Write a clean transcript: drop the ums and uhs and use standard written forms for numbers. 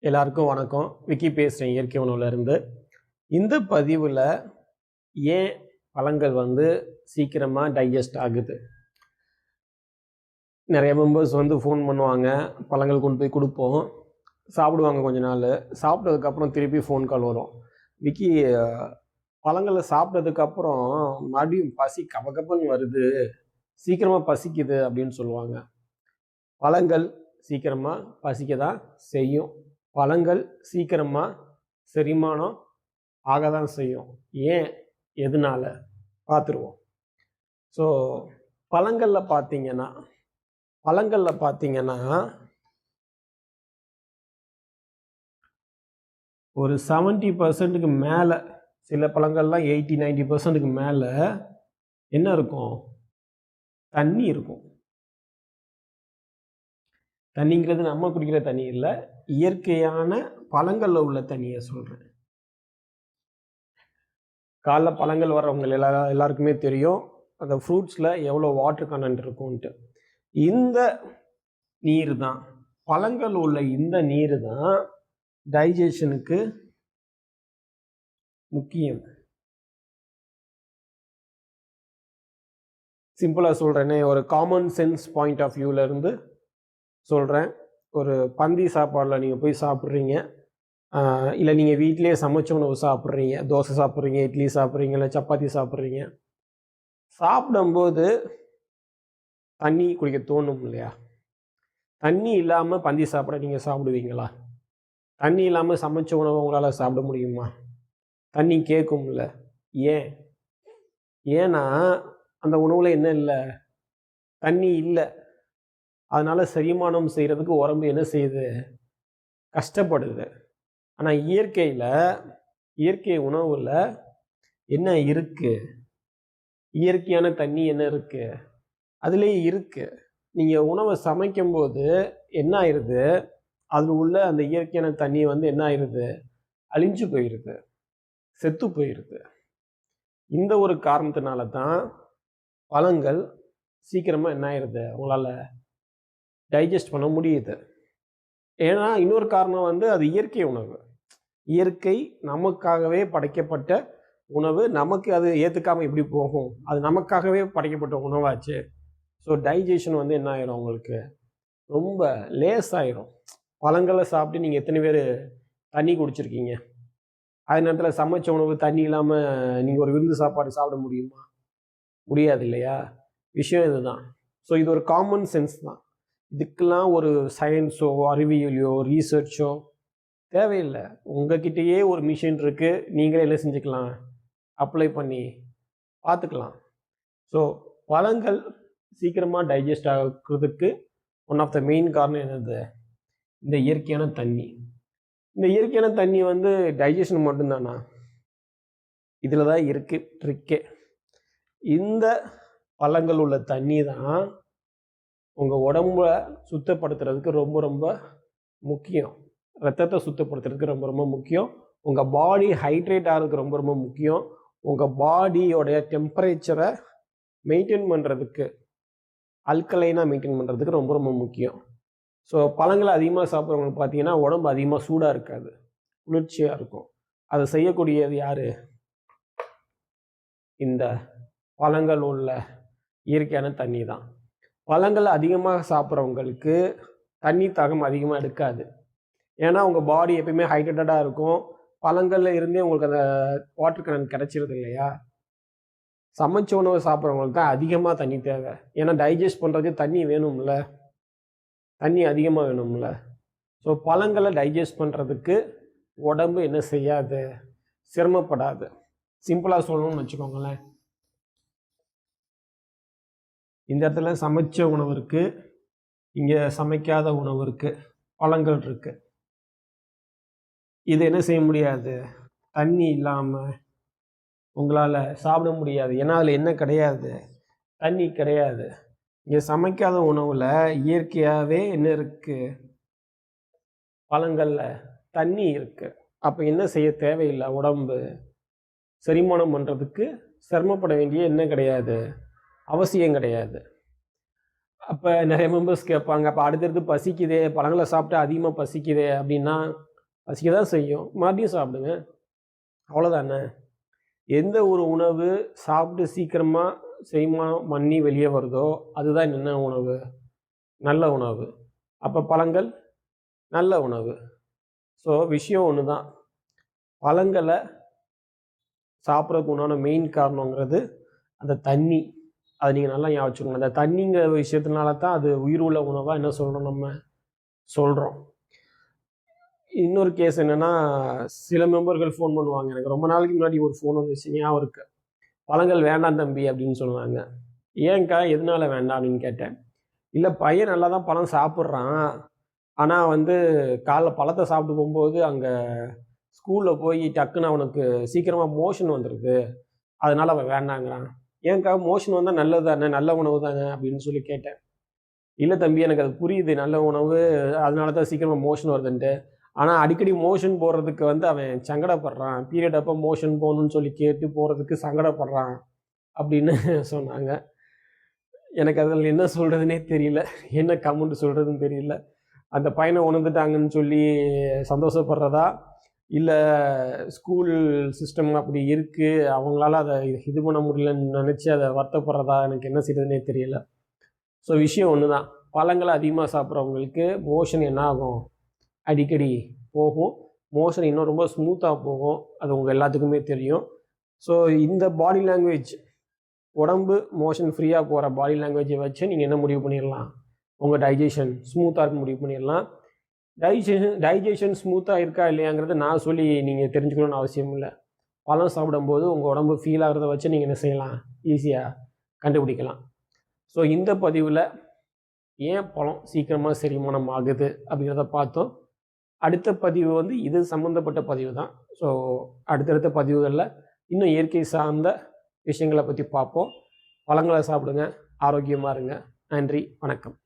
எல்லாருக்கும் வணக்கம். விக்கி பேசுகிறேன் இயற்கை உணவுலேருந்து. இந்த பதிவில் ஏன் பழங்கள் சீக்கிரமாக டைஜஸ்ட் ஆகுது? நிறைய மெம்பர்ஸ் ஃபோன் பண்ணுவாங்க, பழங்கள் கொண்டு போய் கொடுப்போம், சாப்பிடுவாங்க. கொஞ்ச நாள் சாப்பிட்டதுக்கப்புறம் திருப்பி ஃபோன் கால் வரும். விக்கி, பழங்களை சாப்பிட்டதுக்கப்புறம் மறுபடியும் பசி கபகபன்னு வருது, சீக்கிரமாக பசிக்குது அப்படின்னு சொல்லுவாங்க. பழங்கள் சீக்கிரமாக பசிக்க தான் செய்யும். பழங்கள் சீக்கிரமாக செரிமானம் ஆக தான் செய்யும். ஏன், எதனால் பார்த்துருவோம். ஸோ பழங்களில் பார்த்தீங்கன்னா ஒரு 70% மேலே, சில பழங்கள்லாம் 80-90% மேலே என்ன இருக்கும்? தண்ணி இருக்கும். தண்ணிங்கிறது நம்ம குடிக்கிற தண்ணி இல்லை, இயற்கையான பழங்களில் உள்ள தண்ணியை சொல்கிறேன். காலைல பழங்கள் வர்றவங்க எல்லாருக்குமே தெரியும் அந்த ஃப்ரூட்ஸில் எவ்வளோ வாட்டர் கண்டென்ட் இருக்கும்ன்ட்டு. இந்த நீர் தான், பழங்கள் உள்ள இந்த நீர் தான் டைஜஷனுக்கு முக்கியம். சிம்பிளாக சொல்கிறேன்னே, ஒரு காமன் சென்ஸ் பாயிண்ட் ஆஃப் வியூவிலேருந்து சொல்கிறேன். ஒரு பந்தி சாப்பாடில் நீங்கள் போய் சாப்பிட்றீங்க, இல்லை நீங்கள் வீட்டிலேயே சமைச்ச உணவு சாப்பிட்றீங்க, தோசை சாப்பிட்றீங்க, இட்லி சாப்பிட்றீங்க, இல்லை சப்பாத்தி சாப்பிட்றீங்க. சாப்பிடும்போது தண்ணி குடிக்க தோணும் இல்லையா? தண்ணி இல்லாமல் பந்தி சாப்பிட நீங்கள் சாப்பிடுவீங்களா? தண்ணி இல்லாமல் சமைச்ச உணவை உங்களால் சாப்பிட முடியுமா? தண்ணி கேட்கும்ல. ஏன்னா அந்த உணவில் என்ன இல்லை? தண்ணி இல்லை. அதனால் செரிமானம் செய்கிறதுக்கு உடம்பு என்ன செய்யுது? கஷ்டப்படுது. ஆனால் இயற்கை உணவில் என்ன இருக்குது? இயற்கையான தண்ணி என்ன இருக்குது? அதுலேயே இருக்குது. நீங்கள் உணவை சமைக்கும்போது என்ன ஆயிடுது? அதில் உள்ள அந்த இயற்கையான தண்ணி என்ன ஆயிடுது? அழிஞ்சு போயிடுது, செத்து போயிடுது. இந்த ஒரு காரணத்தினால தான் பழங்கள் சீக்கிரமாக என்ன ஆயிடுது, உங்களால் டைஜஸ்ட் பண்ண முடியுது. ஏன்னா இன்னொரு காரணம் அது இயற்கை உணவு. இயற்கை நமக்காகவே படைக்கப்பட்ட உணவு. நமக்கு அது ஏற்றுக்காமல் எப்படி போகும்? அது நமக்காகவே படைக்கப்பட்ட உணவாச்சு. ஸோ டைஜஷன் என்ன ஆயிரும்? உங்களுக்கு ரொம்ப லேஸ் ஆயிரும். பழங்களை சாப்பிட்டு நீங்கள் எத்தனை பேர் தண்ணி குடிச்சிருக்கீங்க? அதே நேரத்தில் சமைச்ச உணவு தண்ணி இல்லாமல் நீங்கள் ஒரு விருந்து சாப்பாடு சாப்பிட முடியுமா? முடியாது இல்லையா? விஷயம் இதுதான். ஸோ இது ஒரு காமன் சென்ஸ் தான். இதுக்கெல்லாம் ஒரு சயின்ஸோ அறிவியலையோ ரீசர்ச்சோ தேவையில்லை. உங்ககிட்டயே ஒரு மிஷின் இருக்குது, நீங்களே என்ன செஞ்சுக்கலாம்? அப்ளை பண்ணி பார்த்துக்கலாம். ஸோ பழங்கள் சீக்கிரமாக டைஜஸ்ட் ஆகிறதுக்கு ஒன் ஆஃப் த மெயின் காரணம் என்னது? இந்த இயற்கையான தண்ணி. இந்த இயற்கையான தண்ணி டைஜஷன் மட்டும்தானா? இதில் தான் இருக்குது ட்ரிக்கே. இந்த பழங்கள் உள்ள தண்ணி தான் உங்கள் உடம்பை சுத்தப்படுத்துறதுக்கு ரொம்ப ரொம்ப முக்கியம். ரத்தத்தை சுத்தப்படுத்துறதுக்கு ரொம்ப ரொம்ப முக்கியம். உங்கள் பாடி ஹைட்ரேட் ஆகிறதுக்கு ரொம்ப ரொம்ப முக்கியம். உங்கள் பாடியோடைய டெம்பரேச்சரை மெயின்டைன் பண்ணுறதுக்கு, அல்கலைனாக மெயின்டைன் பண்ணுறதுக்கு ரொம்ப ரொம்ப முக்கியம். ஸோ பழங்களை அதிகமாக சாப்பிட்றவங்களுக்கு பார்த்தீங்கன்னா உடம்பு அதிகமாக சூடாக இருக்காது, குளிர்ச்சியாக இருக்கும். அதை செய்யக்கூடியது யார்? இந்த பழங்கள் உள்ள இயற்கையான தண்ணி தான். பழங்கள் அதிகமாக சாப்பிட்றவங்களுக்கு தண்ணி தாகம் அதிகமாக எடுக்காது. ஏன்னா உங்கள் பாடி எப்பயுமே ஹைட்ரேட்டடாக இருக்கும். பழங்களில் இருந்தே உங்களுக்கு அந்த வாட்டர் கண்டென்ட் கிடச்சிருது இல்லையா? சமைச்ச உணவை சாப்பிட்றவங்களுக்கு தான் அதிகமாக தண்ணி தேவை. ஏன்னா டைஜஸ்ட் பண்ணுறதுக்கு தண்ணி வேணும்ல, தண்ணி அதிகமாக வேணும்ல. ஸோ பழங்களை டைஜஸ்ட் பண்ணுறதுக்கு உடம்பு என்ன செய்யாது? சிரமப்படாது. சிம்பிளாக சொல்லணும்னு வச்சுக்கோங்களேன், இந்த இடத்துல சமைச்ச உணவு இருக்குது, இங்கே சமைக்காத உணவு இருக்குது, பழங்கள் இருக்குது. இது என்ன செய்ய முடியாது? தண்ணி இல்லாமல் உங்களால் சாப்பிட முடியாது. ஏன்னா அதில் என்ன கிடையாது? தண்ணி கிடையாது. இங்கே சமைக்காத உணவில் இயற்கையாகவே என்ன இருக்குது? பழங்களில் தண்ணி இருக்குது. அப்போ என்ன செய்ய தேவையில்லை. உடம்பு செரிமானம் பண்ணுறதுக்கு சிரமப்பட வேண்டிய என்ன கிடையாது? அவசியம் கிடையாது. அப்போ நிறைய மெம்பர்ஸ் கேட்பாங்க, அப்போ அடுத்தடுத்து பசிக்குதே, பழங்களை சாப்பிட்டா அதிகமாக பசிக்குதே அப்படின்னா பசிக்க தான் செய்யும், மறுபடியும் சாப்பிடுங்க. அவ்வளோதானே. எந்த ஒரு உணவு சாப்பிட்டு சீக்கிரமாக செரிமானம் பண்ணி வெளியே வருதோ அதுதான் என்ன உணவு? நல்ல உணவு. அப்போ பழங்கள் நல்ல உணவு. ஸோ விஷயம் ஒன்று தான். பழங்களை சாப்பிட்றதுக்கு உண்டான மெயின் காரணங்கிறது அந்த தண்ணி. அதை நீங்கள் நல்லா ஞாபகம் வச்சுக்கோங்க. அந்த தண்ணிங்கிற விஷயத்தினால தான் அது உயிர் உள்ள உணவாக என்ன சொல்கிறோம் நம்ம சொல்கிறோம். இன்னொரு கேஸ் என்னென்னா, சில மெம்பர்கள் ஃபோன் பண்ணுவாங்க. எனக்கு ரொம்ப நாளைக்கு முன்னாடி ஒரு ஃபோன் வந்துச்சு, ஞாபகம் இருக்கு. பழங்கள் வேண்டாம் தம்பி அப்படின்னு சொல்லுவாங்க. ஏன்க்கா எதனால வேண்டாம் அப்படின்னு கேட்டேன். இல்லை பையன் நல்லா தான் பழம் சாப்பிட்றான், ஆனால் வந்து காலைல பழத்தை சாப்பிட்டு போகும்போது அங்கே ஸ்கூலில் போய் டக்குன்னு அவனுக்கு சீக்கிரமாக மோஷன் வந்துடுது, அதனால் அவன் வேண்டாங்கிறான். ஏன்க்கா மோஷன் வந்தால் நல்லது தானே, நல்ல உணவு தானே அப்படின்னு சொல்லி கேட்டேன். இல்லை தம்பி எனக்கு அது புரியுது, நல்ல உணவு அதனால தான் சீக்கிரமாக மோஷன் வருதுன்ட்டு. ஆனால் அடிக்கடி மோஷன் போகிறதுக்கு வந்து அவன் சங்கடப்படுறான், பீரியட் அப்போ மோஷன் போகணுன்னு சொல்லி கேட்டு போகிறதுக்கு சங்கடப்படுறான் அப்படின்னு சொன்னாங்க. எனக்கு அதில் என்ன சொல்கிறதுனே தெரியல, என்ன கமெண்ட் சொல்கிறதுன்னு தெரியல. அந்த பையனை உணர்ந்துட்டாங்கன்னு சொல்லி சந்தோஷப்படுறதா, இல்லை ஸ்கூல் சிஸ்டம் அப்படி இருக்குது அவங்களால அதை இது பண்ண முடியலன்னு நினச்சி அதை வருத்தப்படுறதா, எனக்கு என்ன செய்கிறதுனே தெரியல. ஸோ விஷயம் ஒன்று தான். பழங்களை அதிகமாக சாப்பிட்றவங்களுக்கு மோஷன் என்ன ஆகும், அடிக்கடி போகும். மோஷன் இன்னும் ரொம்ப ஸ்மூத்தாக போகும். அது உங்கள் எல்லாத்துக்குமே தெரியும். ஸோ இந்த பாடி லாங்குவேஜ், உடம்பு மோஷன் ஃப்ரீயாக போகிற பாடி லாங்குவேஜை வச்சு நீங்கள் என்ன முடிவு பண்ணிடலாம், உங்கள் டைஜஷன் ஸ்மூத்தாக இருக்க முடிவு பண்ணிடலாம். டைஜஷன் ஸ்மூத்தாக இருக்கா இல்லையாங்கிறத நான் சொல்லி நீங்கள் தெரிஞ்சுக்கணும்னு அவசியம் இல்லை. பழம் சாப்பிடும்போது உங்கள் உடம்பு ஃபீல் ஆகிறத வச்சு நீங்கள் என்ன செய்யலாம், ஈஸியாக கண்டுபிடிக்கலாம். ஸோ இந்த பதிவில் ஏன் பழம் சீக்கிரமாக செரிமானம் ஆகுது அப்படிங்கிறத பார்த்தோம். அடுத்த பதிவு வந்து இது சம்மந்தப்பட்ட பதிவு தான். ஸோ அடுத்தடுத்த பதிவுகளில் இன்னும் இயற்கை சார்ந்த விஷயங்களை பற்றி பார்ப்போம். பழங்களை சாப்பிடுங்க, ஆரோக்கியமாக இருங்க. நன்றி, வணக்கம்.